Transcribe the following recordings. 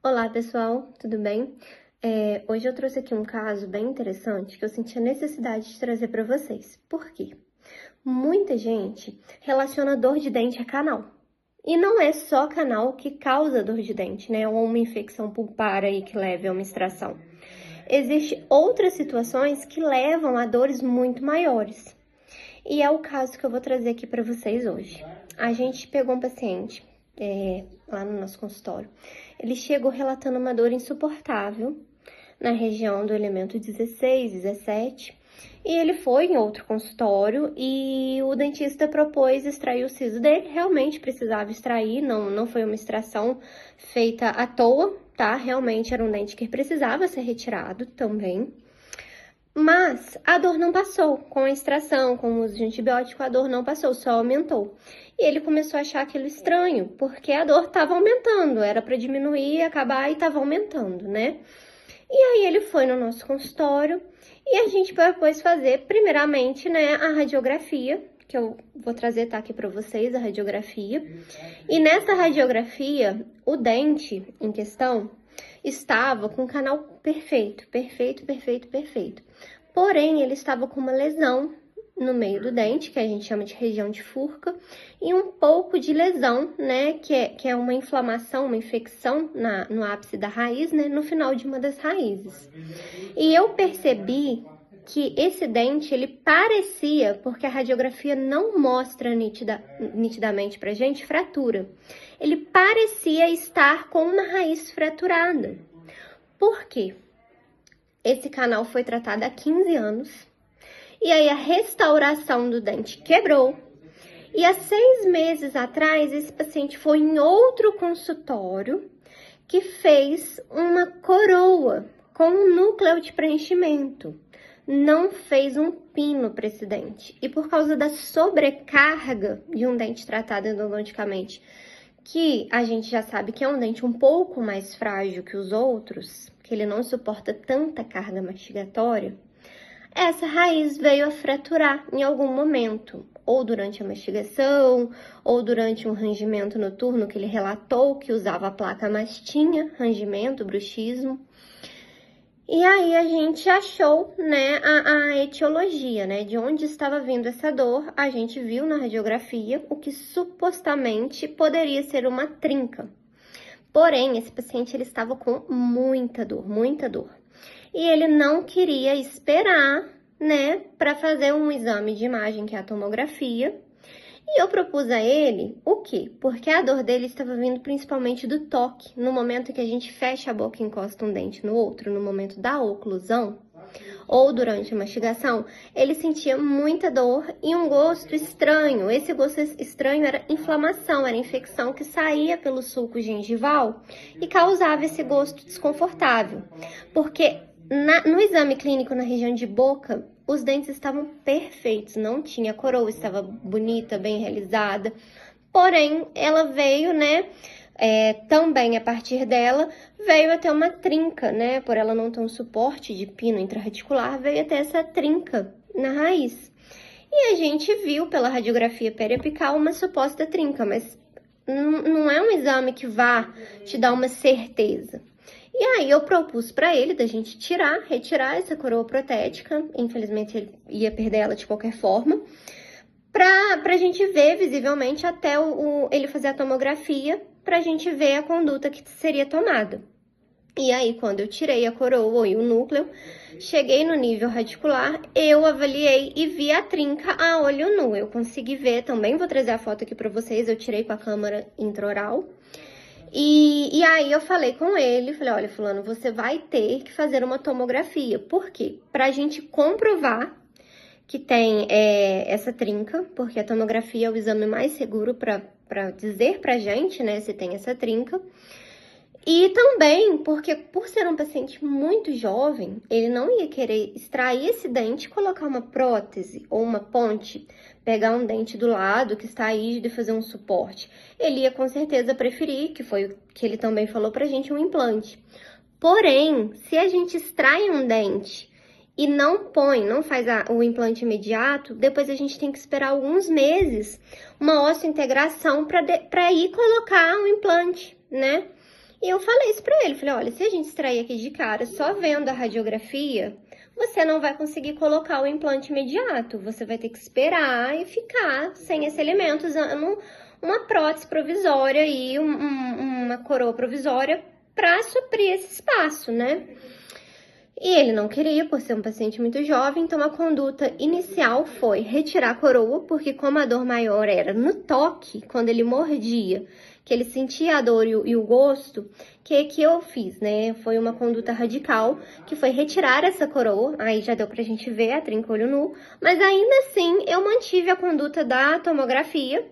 Olá, pessoal, tudo bem? Hoje eu trouxe aqui um caso bem interessante que eu senti a necessidade de trazer para vocês. Por quê? Muita gente relaciona dor de dente a canal. E não é só canal que causa dor de dente, né? Ou uma infecção pulpar aí que leve a uma extração. Existem outras situações que levam a dores muito maiores. E é o caso que eu vou trazer aqui para vocês hoje. A gente pegou um paciente lá no nosso consultório. Ele chegou relatando uma dor insuportável na região do elemento 16, 17. E ele foi em outro consultório e o dentista propôs extrair o siso dele. Realmente precisava extrair, não foi uma extração feita à toa, tá? Realmente era um dente que precisava ser retirado também. Mas a dor não passou. Com a extração, com o uso de antibiótico, a dor não passou, só aumentou. E ele começou a achar aquilo estranho, porque a dor estava aumentando, era para diminuir, acabar e estava aumentando, né? E aí ele foi no nosso consultório e a gente propôs fazer, primeiramente, né, a radiografia, que eu vou trazer, tá aqui para vocês, a radiografia. E nessa radiografia, o dente em questão estava com o canal perfeito. Porém, ele estava com uma lesão no meio do dente, que a gente chama de região de furca, e um pouco de lesão, né, que é uma inflamação, uma infecção no ápice da raiz, né, no final de uma das raízes. E eu percebi que esse dente, ele parecia, porque a radiografia não mostra nitidamente pra gente fratura, ele parecia estar com uma raiz fraturada. Por quê? Esse canal foi tratado há 15 anos, e aí a restauração do dente quebrou, e há 6 meses atrás, esse paciente foi em outro consultório que fez uma coroa com um núcleo de preenchimento. Não fez um pino para esse dente. E por causa da sobrecarga de um dente tratado endodonticamente, que a gente já sabe que é um dente um pouco mais frágil que os outros, que ele não suporta tanta carga mastigatória, essa raiz veio a fraturar em algum momento, ou durante a mastigação, ou durante um rangimento noturno que ele relatou que usava a placa, mas tinha rangimento, bruxismo. E aí a gente achou, né, a etiologia, né, de onde estava vindo essa dor. A gente viu na radiografia o que supostamente poderia ser uma trinca. Porém, esse paciente ele estava com muita dor, muita dor. E ele não queria esperar, né, para fazer um exame de imagem, que é a tomografia. E eu propus a ele o quê? Porque a dor dele estava vindo principalmente do toque. No momento que a gente fecha a boca e encosta um dente no outro, no momento da oclusão, ou durante a mastigação, ele sentia muita dor e um gosto estranho. Esse gosto estranho era inflamação, era infecção que saía pelo sulco gengival e causava esse gosto desconfortável. Porque no exame clínico na região de boca, os dentes estavam perfeitos, não tinha coroa, estava bonita, bem realizada. Porém, ela veio, né, também a partir dela, veio a ter uma trinca, né, por ela não ter um suporte de pino intrarradicular, veio a ter essa trinca na raiz. E a gente viu pela radiografia periapical uma suposta trinca, mas não é um exame que vá te dar uma certeza. E aí eu propus para ele da gente retirar essa coroa protética, infelizmente ele ia perder ela de qualquer forma, pra gente ver visivelmente até ele fazer a tomografia, pra gente ver a conduta que seria tomada. E aí, quando eu tirei a coroa e o núcleo, cheguei no nível radicular, eu avaliei e vi a trinca a olho nu. Eu consegui ver, também vou trazer a foto aqui para vocês, eu tirei com a câmera intraoral. E aí eu falei com ele, falei, olha, fulano, você vai ter que fazer uma tomografia. Por quê? Pra gente comprovar que tem essa trinca, porque a tomografia é o exame mais seguro para dizer pra gente, né, se tem essa trinca. E também porque, por ser um paciente muito jovem, ele não ia querer extrair esse dente, colocar uma prótese ou uma ponte, pegar um dente do lado que está rígido e fazer um suporte. Ele ia com certeza preferir, que foi o que ele também falou pra gente, um implante. Porém, se a gente extrai um dente e não faz o implante imediato, depois a gente tem que esperar alguns meses, uma osseointegração para ir colocar um implante, né? E eu falei isso pra ele, falei, olha, se a gente extrair aqui de cara só vendo a radiografia, você não vai conseguir colocar o implante imediato, você vai ter que esperar e ficar sem esse elemento, usando uma prótese provisória e uma coroa provisória para suprir esse espaço, né? E ele não queria, por ser um paciente muito jovem, então a conduta inicial foi retirar a coroa, porque como a dor maior era no toque, quando ele mordia, que ele sentia a dor e o gosto, o que eu fiz, né? Foi uma conduta radical, que foi retirar essa coroa, aí já deu pra gente ver a trinca olho nu, mas ainda assim eu mantive a conduta da tomografia,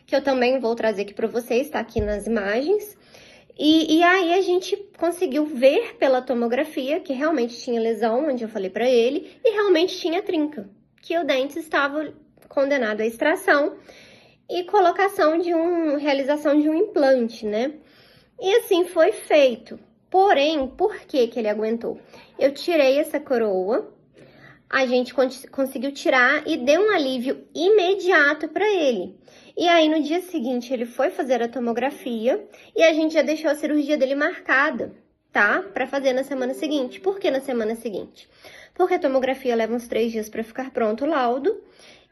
que eu também vou trazer aqui pra vocês, tá aqui nas imagens. E aí a gente conseguiu ver pela tomografia que realmente tinha lesão, onde eu falei pra ele, e realmente tinha trinca, que o dente estava condenado à extração e realização de um implante, né? E assim foi feito. Porém, por que ele aguentou? Eu tirei essa coroa, a gente conseguiu tirar e deu um alívio imediato para ele. E aí, no dia seguinte, ele foi fazer a tomografia e a gente já deixou a cirurgia dele marcada, tá? Para fazer na semana seguinte. Por que na semana seguinte? Porque a tomografia leva uns 3 dias para ficar pronto o laudo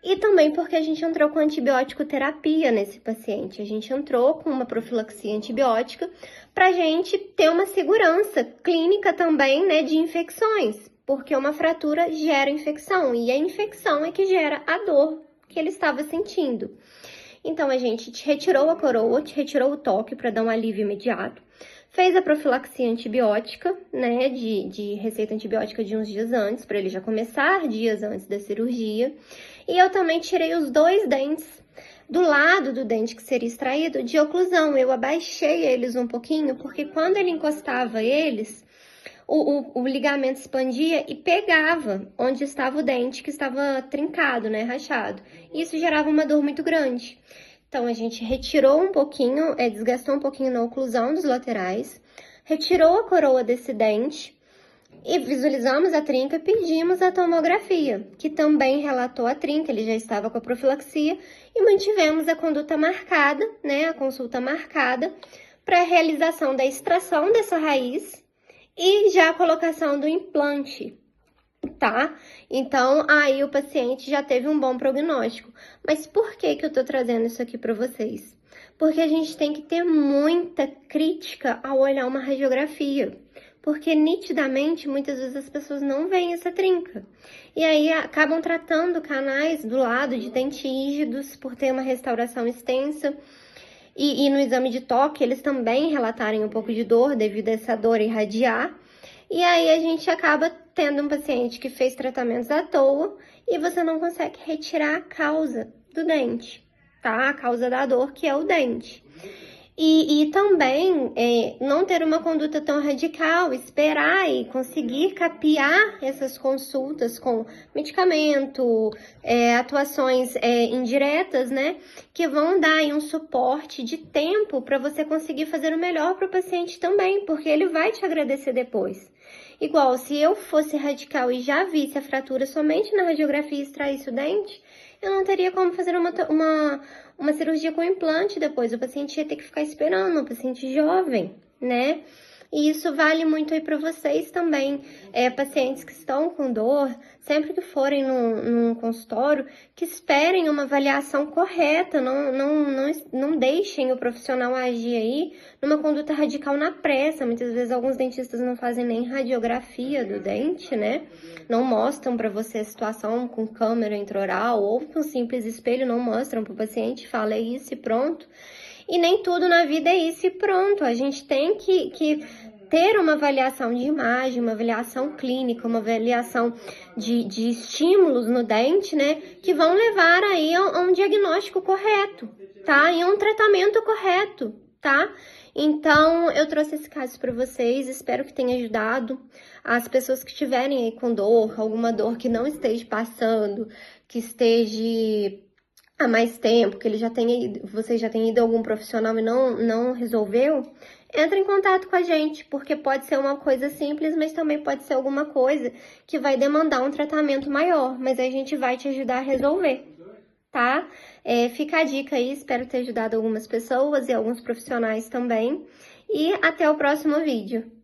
e também porque a gente entrou com antibiótico terapia nesse paciente. A gente entrou com uma profilaxia antibiótica para gente ter uma segurança clínica também, né, de infecções, porque uma fratura gera infecção e a infecção é que gera a dor que ele estava sentindo. Então, a gente te retirou a coroa, te retirou o toque para dar um alívio imediato. Fez a profilaxia antibiótica, né, de receita antibiótica de uns dias antes, para ele já começar dias antes da cirurgia. E eu também tirei os 2 dentes do lado do dente que seria extraído de oclusão. Eu abaixei eles um pouquinho, porque quando ele encostava eles, o ligamento expandia e pegava onde estava o dente que estava trincado, né, rachado. E isso gerava uma dor muito grande. Então, a gente retirou um pouquinho, desgastou um pouquinho na oclusão dos laterais, retirou a coroa desse dente e visualizamos a trinca e pedimos a tomografia, que também relatou a trinca, ele já estava com a profilaxia, e mantivemos a conduta marcada, né, a consulta marcada, para a realização da extração dessa raiz e já a colocação do implante, tá? Então, aí o paciente já teve um bom prognóstico. Mas por que eu tô trazendo isso aqui para vocês? Porque a gente tem que ter muita crítica ao olhar uma radiografia. Porque nitidamente, muitas vezes as pessoas não veem essa trinca. E aí acabam tratando canais do lado de dentes rígidos por ter uma restauração extensa. E no exame de toque, eles também relatarem um pouco de dor devido a essa dor irradiar. E aí a gente acaba tendo um paciente que fez tratamentos à toa e você não consegue retirar a causa do dente, tá? A causa da dor, que é o dente. E também não ter uma conduta tão radical, esperar e conseguir capear essas consultas com medicamento, atuações indiretas, né? Que vão dar aí um suporte de tempo para você conseguir fazer o melhor para o paciente também, porque ele vai te agradecer depois. Igual, se eu fosse radical e já visse a fratura somente na radiografia e extraísse o dente, eu não teria como fazer uma cirurgia com implante depois. O paciente ia ter que ficar esperando, um paciente jovem, né? E isso vale muito aí para vocês também, pacientes que estão com dor, sempre que forem num consultório, que esperem uma avaliação correta, não deixem o profissional agir aí numa conduta radical na pressa. Muitas vezes alguns dentistas não fazem nem radiografia do dente, né? Não mostram para você a situação com câmera intraoral ou com simples espelho, não mostram para o paciente, fala é isso e pronto. E nem tudo na vida é isso e pronto. A gente tem que ter uma avaliação de imagem, uma avaliação clínica, uma avaliação de estímulos no dente, né? Que vão levar aí a um diagnóstico correto, tá? E a um tratamento correto, tá? Então, eu trouxe esse caso para vocês, espero que tenha ajudado as pessoas que estiverem aí com dor, alguma dor que não esteja passando, que esteja há mais tempo, que você já tenha ido a algum profissional e não resolveu, entra em contato com a gente, porque pode ser uma coisa simples, mas também pode ser alguma coisa que vai demandar um tratamento maior, mas a gente vai te ajudar a resolver, tá? Fica a dica aí, espero ter ajudado algumas pessoas e alguns profissionais também. e até o próximo vídeo.